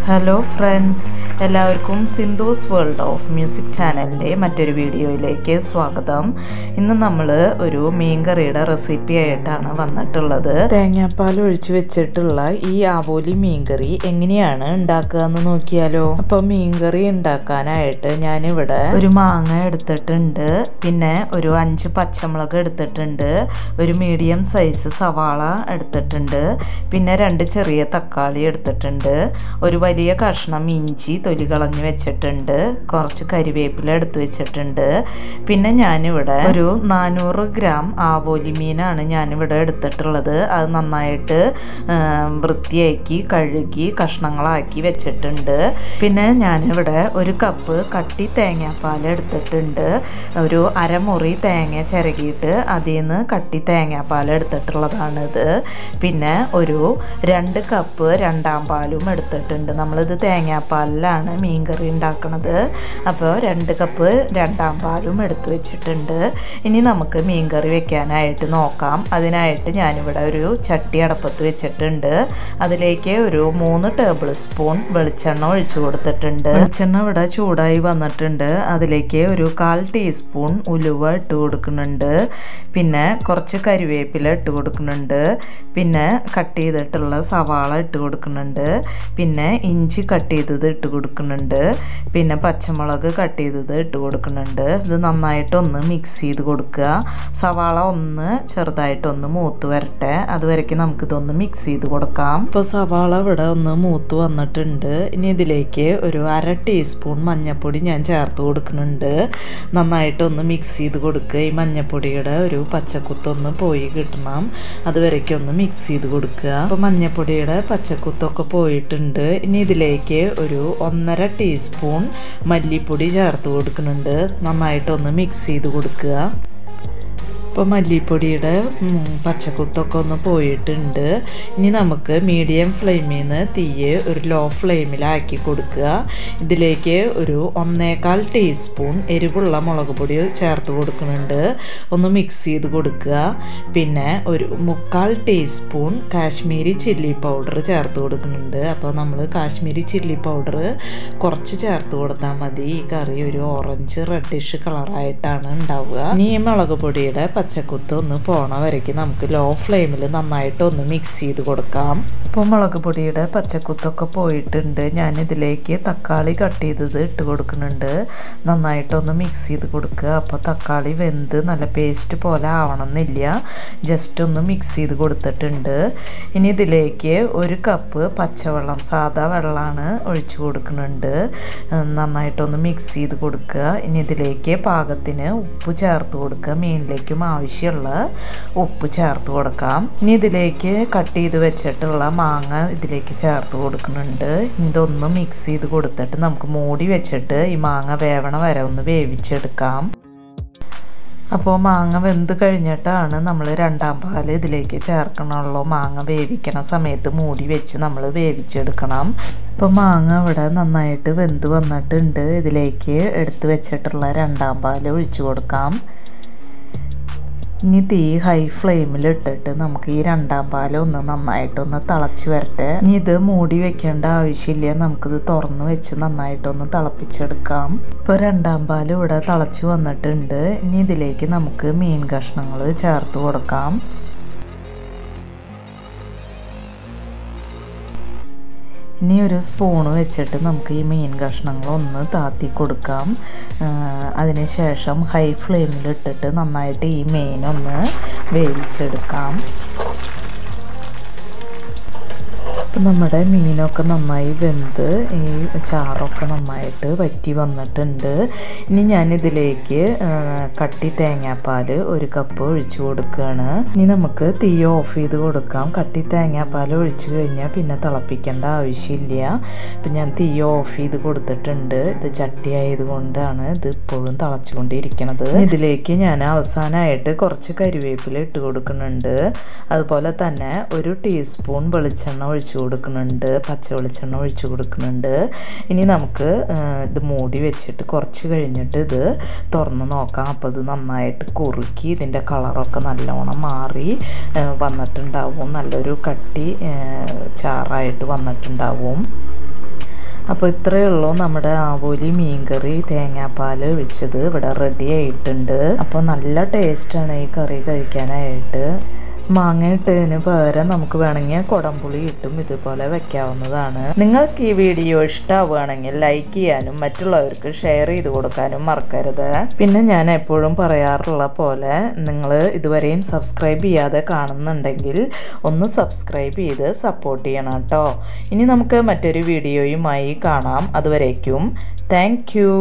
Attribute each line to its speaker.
Speaker 1: Hello friends, എല്ലാവർക്കും Sindhu's world of music ചാനലിൻ്റെ മറ്റൊരു വീഡിയോയിലേക്ക് സ്വാഗതം. ഇന്ന് നമ്മൾ ഒരു മീൻ കറിയുടെ റെസിപ്പി ആയിട്ടാണ് വന്നിട്ടുള്ളത്. തേങ്ങാപ്പാൽ ഒഴിച്ച് വെച്ചിട്ടുള്ള ഈ ആവോലി മീൻ കറി എങ്ങനെയാണ് ഉണ്ടാക്കുക എന്ന് നോക്കിയാലോ. അപ്പോൾ മീൻ കറി ഉണ്ടാക്കാനായിട്ട് ഞാനിവിടെ ഒരു മാങ്ങ എടുത്തിട്ടുണ്ട്, പിന്നെ ഒരു 5 പച്ചമുളക് എടുത്തിട്ടുണ്ട്, ഒരു മീഡിയം സൈസ് സവാള എടുത്തിട്ടുണ്ട്, പിന്നെ 2 ചെറിയ തക്കാളി എടുത്തിട്ടുണ്ട്, ഒരു വലിയ കഷ്ണം ഇഞ്ചി തൊലി കളഞ്ഞ് വെച്ചിട്ടുണ്ട്, കുറച്ച് കരിവേപ്പില എടുത്ത് വെച്ചിട്ടുണ്ട്. പിന്നെ ഞാനിവിടെ ഒരു 400 ഗ്രാം ആവോലി മീനാണ് ഞാനിവിടെ എടുത്തിട്ടുള്ളത്. അത് നന്നായിട്ട് വൃത്തിയാക്കി കഴുകി കഷ്ണങ്ങളാക്കി വെച്ചിട്ടുണ്ട്. പിന്നെ ഞാനിവിടെ ഒരു കപ്പ് കട്ടി തേങ്ങാപ്പാൽ എടുത്തിട്ടുണ്ട്, ഒരു അരമുറി തേങ്ങ ചിരകിയിട്ട് അതിൽ നിന്ന് കട്ടി തേങ്ങാപ്പാൽ എടുത്തിട്ടുള്ളതാണിത്. പിന്നെ ഒരു 2 കപ്പ് രണ്ടാം പാലും എടുത്തിട്ടുണ്ട്. നമ്മളിത് തേങ്ങാപ്പാലിലാണ് മീൻ കറി ഉണ്ടാക്കുന്നത്. അപ്പോൾ 2 കപ്പ് രണ്ടാം പാലും എടുത്ത് വെച്ചിട്ടുണ്ട്. ഇനി നമുക്ക് മീൻ കറി വെക്കാനായിട്ട് നോക്കാം. അതിനായിട്ട് ഞാനിവിടെ ഒരു ചട്ടി അടപ്പത്ത് വെച്ചിട്ടുണ്ട്. അതിലേക്ക് ഒരു 3 ടേബിൾ സ്പൂൺ വെളിച്ചെണ്ണ ഒഴിച്ചു കൊടുത്തിട്ടുണ്ട്. വെളിച്ചെണ്ണ ഇവിടെ ചൂടായി വന്നിട്ടുണ്ട്. അതിലേക്ക് ഒരു 1/4 ടീസ്പൂൺ ഉലുവ ഇട്ട് കൊടുക്കുന്നുണ്ട്, പിന്നെ കുറച്ച് കരിവേപ്പില ഇട്ട് കൊടുക്കുന്നുണ്ട്, പിന്നെ കട്ട് ചെയ്തിട്ടുള്ള സവാള ഇട്ട് കൊടുക്കുന്നുണ്ട്, പിന്നെ ഇഞ്ചി കട്ട് ചെയ്തത് ഇട്ട് കൊടുക്കുന്നുണ്ട്, പിന്നെ പച്ചമുളക് കട്ട് ചെയ്തത് ഇട്ട് കൊടുക്കുന്നുണ്ട്. ഇത് നന്നായിട്ടൊന്ന് മിക്സ് ചെയ്ത് കൊടുക്കുക. സവാള ഒന്ന് ചെറുതായിട്ടൊന്ന് മൂത്ത് വരട്ടെ, അതുവരയ്ക്ക് നമുക്കിതൊന്ന് മിക്സ് ചെയ്ത് കൊടുക്കാം. ഇപ്പോൾ സവാള ഇവിടെ ഒന്ന് മൂത്ത് വന്നിട്ടുണ്ട്. ഇനി ഇതിലേക്ക് ഒരു 1/2 ടീസ്പൂൺ മഞ്ഞൾപ്പൊടി ഞാൻ ചേർത്ത് കൊടുക്കുന്നുണ്ട്. നന്നായിട്ടൊന്ന് മിക്സ് ചെയ്ത് കൊടുക്കുക. ഈ മഞ്ഞൾപ്പൊടിയുടെ ഒരു പച്ചക്കുത്തൊന്ന് പോയി കിട്ടണം, അതുവരയ്ക്കൊന്ന് മിക്സ് ചെയ്ത് കൊടുക്കുക. അപ്പോൾ മഞ്ഞൾപ്പൊടിയുടെ പച്ചക്കുത്തൊക്കെ പോയിട്ടുണ്ട്. ഇനി ഇതിലേക്ക് ഒരു 1/2 ടീസ്പൂൺ മല്ലിപ്പൊടി ചേർത്ത് കൊടുക്കുന്നുണ്ട്. നന്നായിട്ടൊന്ന് മിക്സ് ചെയ്ത് കൊടുക്കുക. ഇപ്പോൾ മല്ലിപ്പൊടിയുടെ പച്ചക്കുത്തൊക്കെ ഒന്ന് പോയിട്ടുണ്ട്. ഇനി നമുക്ക് മീഡിയം ഫ്ലെയിമിൽ നിന്ന് തീയെ ഒരു ലോ ഫ്ലെയിമിലാക്കി കൊടുക്കുക. ഇതിലേക്ക് ഒരു 1/4 ടീസ്പൂൺ എരിവുള്ള മുളക് പൊടി ചേർത്ത് കൊടുക്കുന്നുണ്ട്. ഒന്ന് മിക്സ് ചെയ്ത് കൊടുക്കുക. പിന്നെ ഒരു 1/4 ടീസ്പൂൺ കാശ്മീരി ചില്ലി പൗഡർ ചേർത്ത് കൊടുക്കുന്നുണ്ട്. അപ്പോൾ നമ്മൾ കാശ്മീരി ചില്ലി പൗഡർ കുറച്ച് ചേർത്ത് കൊടുത്താൽ മതി. ഈ കറി ഒരു ഓറഞ്ച് റെഡിഷ് കളറായിട്ടാണ് ഉണ്ടാവുക. ഇനി ഈ മുളക് പൊടിയുടെ പച്ചക്കുത്ത് ഒന്ന് പോണ വരയ്ക്ക് നമുക്ക് ലോ ഫ്ലെയിമിൽ നന്നായിട്ടൊന്ന് മിക്സ് ചെയ്ത് കൊടുക്കാം. ഇപ്പോൾ മുളക് പൊടിയുടെ പച്ചക്കുത്തൊക്കെ പോയിട്ടുണ്ട്. ഞാനിതിലേക്ക് തക്കാളി കട്ട് ചെയ്തത് ഇട്ട് കൊടുക്കുന്നുണ്ട്. നന്നായിട്ടൊന്ന് മിക്സ് ചെയ്ത് കൊടുക്കുക. അപ്പോൾ തക്കാളി വെന്ത് നല്ല പേസ്റ്റ് പോലെ ആവണമെന്നില്ല, ജസ്റ്റ് ഒന്ന് മിക്സ് ചെയ്ത് കൊടുത്തിട്ടുണ്ട്. ഇനി ഇതിലേക്ക് 1 കപ്പ് പച്ചവെള്ളം, സാദാ വെള്ളമാണ് ഒഴിച്ചു കൊടുക്കുന്നുണ്ട്. നന്നായിട്ടൊന്ന് മിക്സ് ചെയ്ത് കൊടുക്കുക. ഇനി ഇതിലേക്ക് പാകത്തിന് ഉപ്പ് ചേർത്ത് കൊടുക്കുക. മീനിലേക്കും ആവശ്യമുള്ള ഉപ്പ് ചേർത്ത് കൊടുക്കാം. ഇനി ഇതിലേക്ക് കട്ട് ചെയ്ത് വെച്ചിട്ടുള്ള മാങ്ങ ഇതിലേക്ക് ചേർത്ത് കൊടുക്കുന്നുണ്ട്. ഇതൊന്ന് മിക്സ് ചെയ്ത് കൊടുത്തിട്ട് നമുക്ക് മൂടി വെച്ചിട്ട് ഈ മാങ്ങ വേവണ വരെ ഒന്ന് വേവിച്ചെടുക്കാം. അപ്പോൾ മാങ്ങ വെന്ത് കഴിഞ്ഞിട്ടാണ് നമ്മൾ രണ്ടാം പാൽ ഇതിലേക്ക് ചേർക്കണുള്ളൂ. മാങ്ങ വേവിക്കണ സമയത്ത് മൂടി വെച്ച് നമ്മൾ വേവിച്ചെടുക്കണം. ഇപ്പോൾ മാങ്ങ ഇവിടെ നന്നായിട്ട് വെന്ത് വന്നിട്ടുണ്ട്. ഇതിലേക്ക് എടുത്ത് വെച്ചിട്ടുള്ള രണ്ടാം പാൽ ഒഴിച്ചു കൊടുക്കാം. ഇനി തീ ഹൈ ഫ്ലെയിമിൽ ഇട്ടിട്ട് നമുക്ക് ഈ രണ്ടാം പാലം ഒന്ന് നന്നായിട്ടൊന്ന് തിളച്ച് വരട്ടെ. ഇനി ഇത് മൂടി വെക്കേണ്ട ആവശ്യമില്ല, നമുക്കിത് തുറന്ന് വെച്ച് നന്നായിട്ടൊന്ന് തിളപ്പിച്ചെടുക്കാം. ഇപ്പോൾ രണ്ടാം പാൽ ഇവിടെ തിളച്ച് വന്നിട്ടുണ്ട്. ഇനി ഇതിലേക്ക് നമുക്ക് മീൻ കഷ്ണങ്ങൾ ചേർത്ത് കൊടുക്കാം. ഇനി ഒരു സ്പൂണ് വെച്ചിട്ട് നമുക്ക് ഈ മീൻ കഷ്ണങ്ങളൊന്ന് താത്തി കൊടുക്കാം. അതിനുശേഷം ഹൈ ഫ്ലെയിമിൽ ഇട്ടിട്ട് നന്നായിട്ട് ഈ മീനൊന്ന് വേവിച്ചെടുക്കാം. ഇപ്പം നമ്മുടെ മീനൊക്കെ നന്നായി വെന്ത് ഈ ചാറൊക്കെ നന്നായിട്ട് വറ്റി വന്നിട്ടുണ്ട്. ഇനി ഞാനിതിലേക്ക് കട്ടി തേങ്ങാപ്പാൽ 1 കപ്പ് ഒഴിച്ചു കൊടുക്കുകയാണ്. ഇനി നമുക്ക് തീ ഓഫ് ചെയ്ത് കൊടുക്കാം. കട്ടി തേങ്ങാപ്പാൽ ഒഴിച്ചു കഴിഞ്ഞാൽ പിന്നെ തിളപ്പിക്കേണ്ട ആവശ്യമില്ല. ഇപ്പം ഞാൻ തീ ഓഫ് ചെയ്ത് കൊടുത്തിട്ടുണ്ട്. ഇത് ചട്ടി ആയതുകൊണ്ടാണ് ഇത് ഇപ്പോഴും തിളച്ചുകൊണ്ടിരിക്കുന്നത്. ഇതിലേക്ക് ഞാൻ അവസാനമായിട്ട് കുറച്ച് കരിവേപ്പില ഇട്ട് കൊടുക്കുന്നുണ്ട്. അതുപോലെ തന്നെ 1 ടീസ്പൂൺ വെളിച്ചെണ്ണ ഒഴിച്ചു കൊടുക്കുന്നുണ്ട്, പച്ച വെളിച്ചെണ്ണ ഒഴിച്ചു കൊടുക്കുന്നുണ്ട്. ഇനി നമുക്ക് ഇത് മൂടി വെച്ചിട്ട് കുറച്ച് കഴിഞ്ഞിട്ട് ഇത് തുറന്ന് നോക്കാം. അപ്പോൾ ഇത് നന്നായിട്ട് കുറുക്കി ഇതിൻ്റെ കളറൊക്കെ നല്ലോണം മാറി വന്നിട്ടുണ്ടാവും. നല്ലൊരു കട്ടി ചാറായിട്ട് വന്നിട്ടുണ്ടാവും. അപ്പോൾ ഇത്രയേ ഉള്ളൂ നമ്മുടെ ആവോലി മീൻകറി തേങ്ങാപ്പാൽ ഒഴിച്ചത് ഇവിടെ റെഡി ആയിട്ടുണ്ട്. അപ്പോൾ നല്ല ടേസ്റ്റാണ് ഈ കറി കഴിക്കാനായിട്ട്. മാങ്ങ ഇട്ടതിന് പകരം നമുക്ക് വേണമെങ്കിൽ കുടംപുളി ഇട്ടും ഇതുപോലെ വെക്കാവുന്നതാണ്. നിങ്ങൾക്ക് ഈ വീഡിയോ ഇഷ്ടമാവുകയാണെങ്കിൽ ലൈക്ക് ചെയ്യാനും മറ്റുള്ളവർക്ക് ഷെയർ ചെയ്ത് കൊടുക്കാനും മറക്കരുത്. പിന്നെ ഞാൻ എപ്പോഴും പറയാറുള്ള പോലെ നിങ്ങൾ ഇതുവരെയും സബ്സ്ക്രൈബ് ചെയ്യാതെ കാണുന്നുണ്ടെങ്കിൽ ഒന്ന് സബ്സ്ക്രൈബ് ചെയ്ത് സപ്പോർട്ട് ചെയ്യണം കേട്ടോ. ഇനി നമുക്ക് മറ്റൊരു വീഡിയോയുമായി കാണാം. അതുവരേക്കും താങ്ക് യു.